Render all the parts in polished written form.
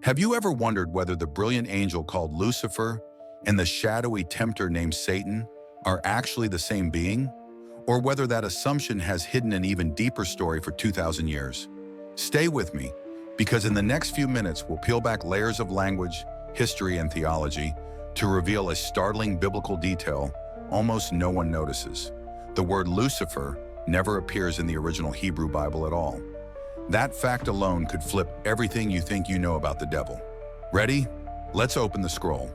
Have you ever wondered whether the brilliant angel called Lucifer and the shadowy tempter named Satan are actually the same being? Or whether that assumption has hidden an even deeper story for 2,000 years? Stay with me, because in the next few minutes we'll peel back layers of language, history, and theology to reveal a startling biblical detail almost no one notices. The word Lucifer never appears in the original Hebrew Bible at all. That fact alone could flip everything you think you know about the devil. Ready? Let's open the scroll.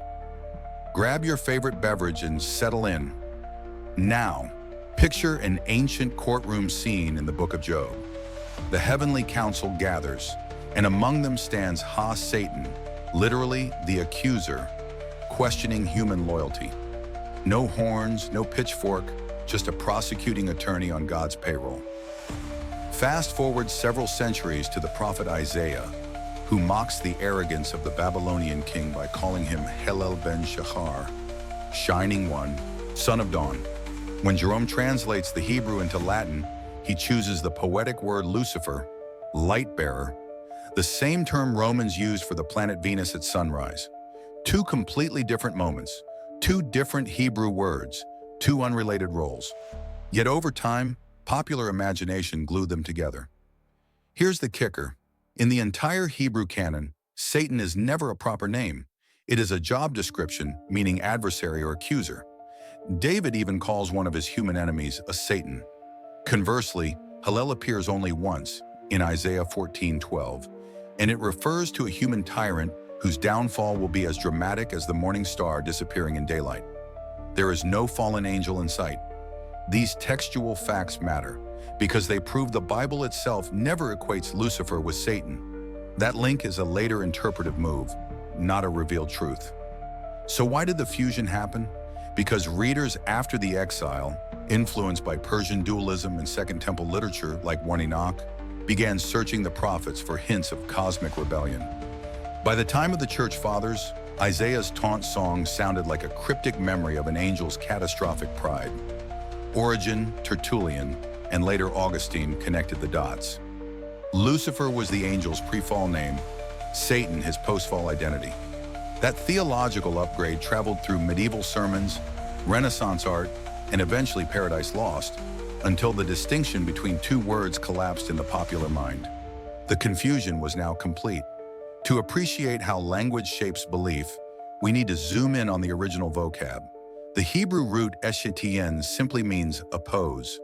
Grab your favorite beverage and settle in. Now, picture an ancient courtroom scene in the book of Job. The heavenly council gathers, and among them stands Satan, literally the accuser, questioning human loyalty. No horns, no pitchfork, just a prosecuting attorney on God's payroll. Fast forward several centuries to the prophet Isaiah, who mocks the arrogance of the Babylonian king by calling him Helel ben Shachar, Shining One, Son of Dawn. When Jerome translates the Hebrew into Latin, he chooses the poetic word Lucifer, light bearer, the same term Romans used for the planet Venus at sunrise. Two completely different moments, two different Hebrew words, two unrelated roles. Yet over time, popular imagination glued them together. Here's the kicker. In the entire Hebrew canon, Satan is never a proper name. It is a job description, meaning adversary or accuser. David even calls one of his human enemies a Satan. Conversely, Helel appears only once, in Isaiah 14:12, and it refers to a human tyrant whose downfall will be as dramatic as the morning star disappearing in daylight. There is no fallen angel in sight. These textual facts matter because they prove the Bible itself never equates Lucifer with Satan. That link is a later interpretive move, not a revealed truth. So why did the fusion happen? Because readers after the exile, influenced by Persian dualism and Second Temple literature like 1 Enoch, began searching the prophets for hints of cosmic rebellion. By the time of the Church Fathers, Isaiah's taunt song sounded like a cryptic memory of an angel's catastrophic pride. Origen, Tertullian, and later Augustine connected the dots. Lucifer was the angel's pre-fall name, Satan his post-fall identity. That theological upgrade traveled through medieval sermons, Renaissance art, and eventually Paradise Lost, until the distinction between two words collapsed in the popular mind. The confusion was now complete. To appreciate how language shapes belief, we need to zoom in on the original vocab. The Hebrew root eshetien simply means oppose.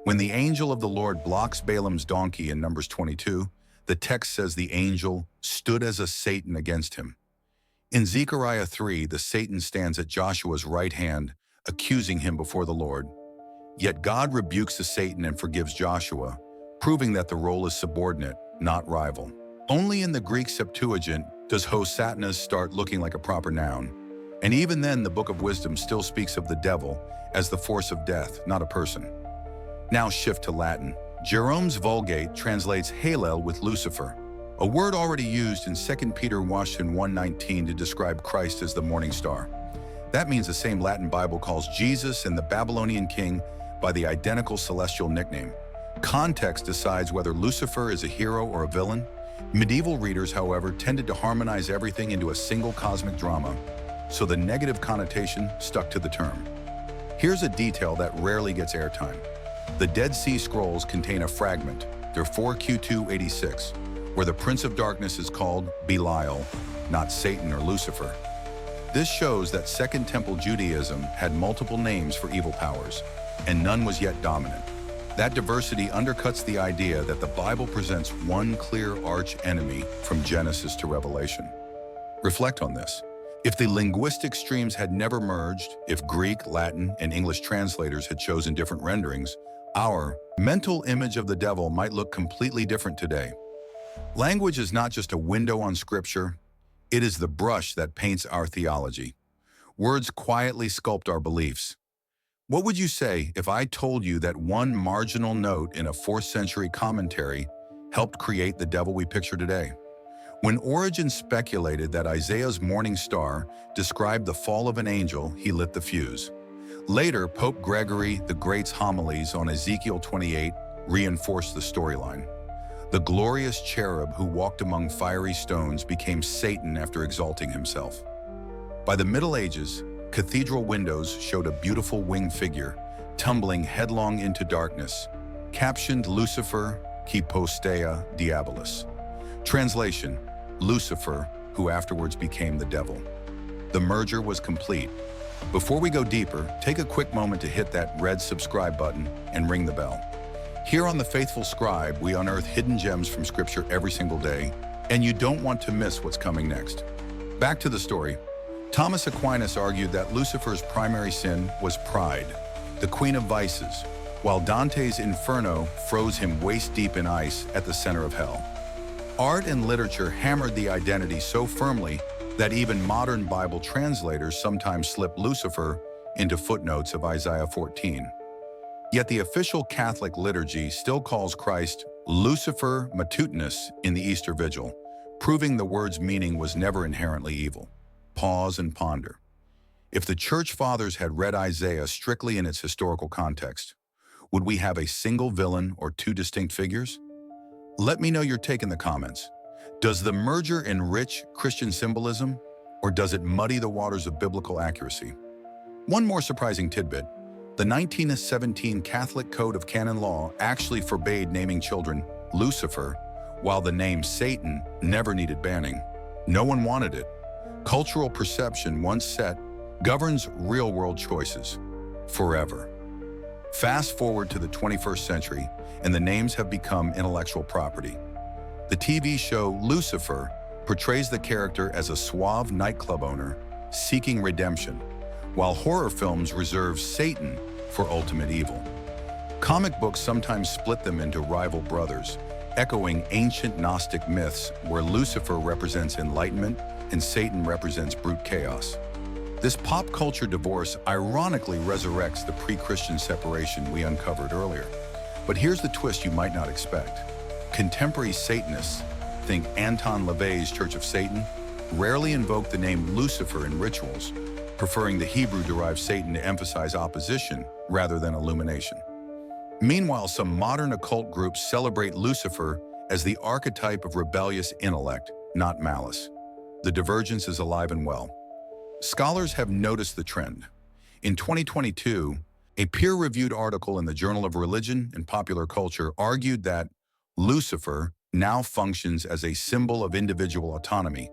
When the angel of the Lord blocks Balaam's donkey in Numbers 22, the text says the angel stood as a Satan against him. In Zechariah 3, the Satan stands at Joshua's right hand, accusing him before the Lord. Yet God rebukes the Satan and forgives Joshua, proving that the role is subordinate, not rival. Only in the Greek Septuagint does Hosannas start looking like a proper noun. And even then, the Book of Wisdom still speaks of the devil as the force of death, not a person. Now shift to Latin. Jerome's Vulgate translates Halel with Lucifer, a word already used in 2 Peter 1:19 to describe Christ as the morning star. That means the same Latin Bible calls Jesus and the Babylonian king by the identical celestial nickname. Context decides whether Lucifer is a hero or a villain. Medieval readers, however, tended to harmonize everything into a single cosmic drama, so the negative connotation stuck to the term. Here's a detail that rarely gets airtime. The Dead Sea Scrolls contain a fragment, they're 4Q286, where the Prince of Darkness is called Belial, not Satan or Lucifer. This shows that Second Temple Judaism had multiple names for evil powers, and none was yet dominant. That diversity undercuts the idea that the Bible presents one clear arch-enemy from Genesis to Revelation. Reflect on this. If the linguistic streams had never merged, if Greek, Latin, and English translators had chosen different renderings, our mental image of the devil might look completely different today. Language is not just a window on Scripture, it is the brush that paints our theology. Words quietly sculpt our beliefs. What would you say if I told you that one marginal note in a 4th century commentary helped create the devil we picture today? When Origen speculated that Isaiah's morning star described the fall of an angel, he lit the fuse. Later, Pope Gregory the Great's homilies on Ezekiel 28 reinforced the storyline. The glorious cherub who walked among fiery stones became Satan after exalting himself. By the Middle Ages, cathedral windows showed a beautiful winged figure tumbling headlong into darkness, captioned Lucifer qui postea diabolus. Translation: Lucifer, who afterwards became the devil. The merger was complete. Before we go deeper, take a quick moment to hit that red subscribe button and ring the bell. Here on the Faithful Scribe, we unearth hidden gems from Scripture every single day, and you don't want to miss what's coming next. Back to the story. Thomas Aquinas argued that Lucifer's primary sin was pride, the queen of vices, while Dante's Inferno froze him waist-deep in ice at the center of hell. Art and literature hammered the identity so firmly that even modern Bible translators sometimes slip Lucifer into footnotes of Isaiah 14. Yet the official Catholic liturgy still calls Christ Lucifer Matutinus in the Easter Vigil, proving the word's meaning was never inherently evil. Pause and ponder. If the Church Fathers had read Isaiah strictly in its historical context, would we have a single villain or two distinct figures? Let me know your take in the comments. Does the merger enrich Christian symbolism, or does it muddy the waters of biblical accuracy? One more surprising tidbit: the 1917 Catholic Code of Canon Law actually forbade naming children Lucifer, while the name Satan never needed banning. No one wanted it. Cultural perception, once set, governs real-world choices forever. Fast forward to the 21st century, and the names have become intellectual property. The TV show Lucifer portrays the character as a suave nightclub owner seeking redemption, while horror films reserve Satan for ultimate evil. Comic books sometimes split them into rival brothers, echoing ancient Gnostic myths where Lucifer represents enlightenment and Satan represents brute chaos. This pop culture divorce ironically resurrects the pre-Christian separation we uncovered earlier. But here's the twist you might not expect. Contemporary Satanists, think Anton LaVey's Church of Satan, rarely invoke the name Lucifer in rituals, preferring the Hebrew-derived Satan to emphasize opposition rather than illumination. Meanwhile, some modern occult groups celebrate Lucifer as the archetype of rebellious intellect, not malice. The divergence is alive and well. Scholars have noticed the trend. In 2022, a peer-reviewed article in the Journal of Religion and Popular Culture argued that Lucifer now functions as a symbol of individual autonomy,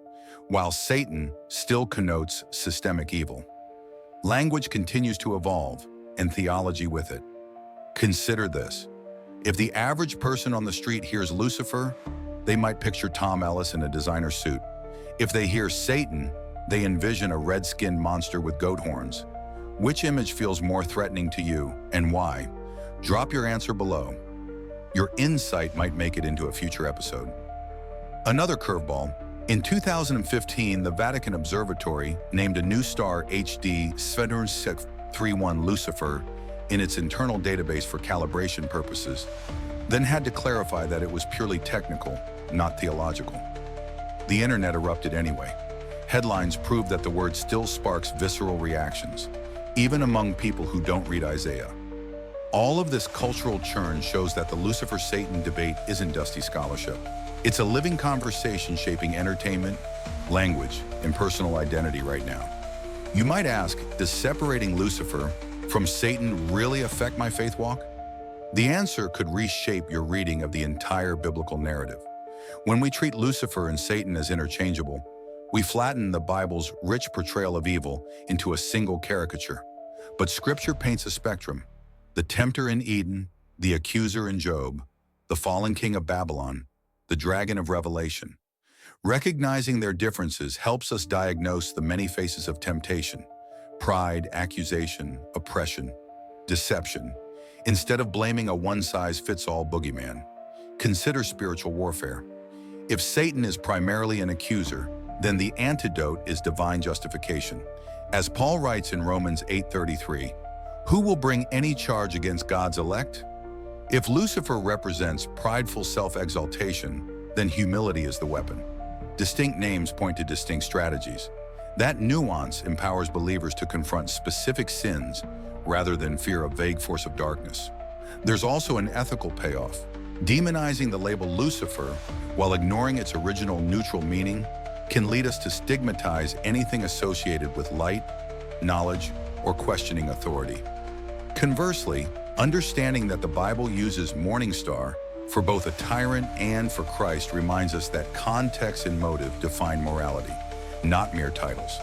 while Satan still connotes systemic evil. Language continues to evolve, and theology with it. Consider this. If the average person on the street hears Lucifer, they might picture Tom Ellis in a designer suit. If they hear Satan, they envision a red-skinned monster with goat horns. Which image feels more threatening to you, and why? Drop your answer below. Your insight might make it into a future episode. Another curveball. In 2015, the Vatican Observatory named a new star HD 731 Lucifer in its internal database for calibration purposes, then had to clarify that it was purely technical, not theological. The internet erupted anyway. Headlines prove that the word still sparks visceral reactions, even among people who don't read Isaiah. All of this cultural churn shows that the Lucifer-Satan debate isn't dusty scholarship. It's a living conversation shaping entertainment, language, and personal identity right now. You might ask, does separating Lucifer from Satan really affect my faith walk? The answer could reshape your reading of the entire biblical narrative. When we treat Lucifer and Satan as interchangeable, we flatten the Bible's rich portrayal of evil into a single caricature. But Scripture paints a spectrum: the tempter in Eden, the accuser in Job, the fallen king of Babylon, the dragon of Revelation. Recognizing their differences helps us diagnose the many faces of temptation: pride, accusation, oppression, deception. Instead of blaming a one-size-fits-all boogeyman, consider spiritual warfare. If Satan is primarily an accuser, then the antidote is divine justification. As Paul writes in Romans 8:33, who will bring any charge against God's elect? If Lucifer represents prideful self-exaltation, then humility is the weapon. Distinct names point to distinct strategies. That nuance empowers believers to confront specific sins rather than fear a vague force of darkness. There's also an ethical payoff. Demonizing the label Lucifer while ignoring its original neutral meaning can lead us to stigmatize anything associated with light, knowledge, or questioning authority. Conversely, understanding that the Bible uses morning star for both a tyrant and for Christ reminds us that context and motive define morality, not mere titles.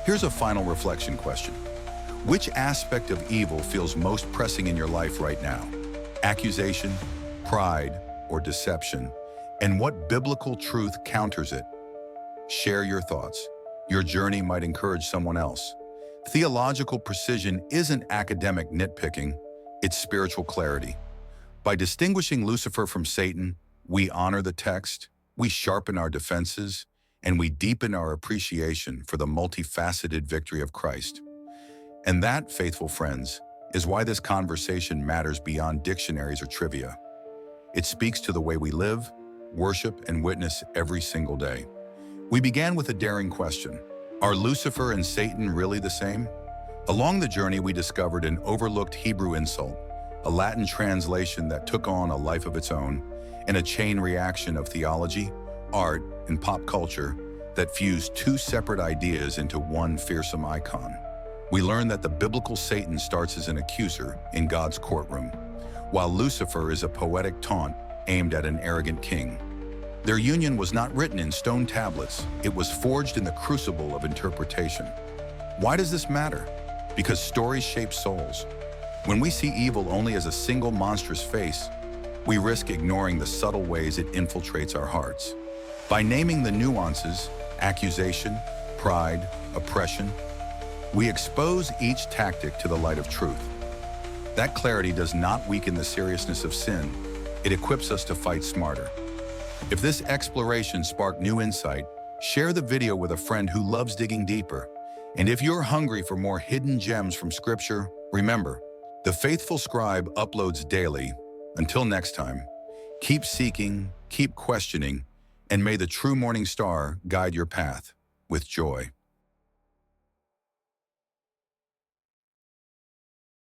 Here's a final reflection question. Which aspect of evil feels most pressing in your life right now? Accusation, pride, or deception? And what biblical truth counters it? Share your thoughts. Your journey might encourage someone else. Theological precision isn't academic nitpicking, it's spiritual clarity. By distinguishing Lucifer from Satan, we honor the text, we sharpen our defenses, and we deepen our appreciation for the multifaceted victory of Christ. And that, faithful friends, is why this conversation matters beyond dictionaries or trivia. It speaks to the way we live, worship, and witness every single day. We began with a daring question. Are Lucifer and Satan really the same? Along the journey, we discovered an overlooked Hebrew insult, a Latin translation that took on a life of its own, and a chain reaction of theology, art, and pop culture that fused two separate ideas into one fearsome icon. We learned that the biblical Satan starts as an accuser in God's courtroom, while Lucifer is a poetic taunt aimed at an arrogant king. Their union was not written in stone tablets, it was forged in the crucible of interpretation. Why does this matter? Because stories shape souls. When we see evil only as a single monstrous face, we risk ignoring the subtle ways it infiltrates our hearts. By naming the nuances, accusation, pride, oppression, we expose each tactic to the light of truth. That clarity does not weaken the seriousness of sin, it equips us to fight smarter. If this exploration sparked new insight, share the video with a friend who loves digging deeper. And if you're hungry for more hidden gems from Scripture, remember, the Faithful Scribe uploads daily. Until next time, keep seeking, keep questioning, and may the true morning star guide your path with joy.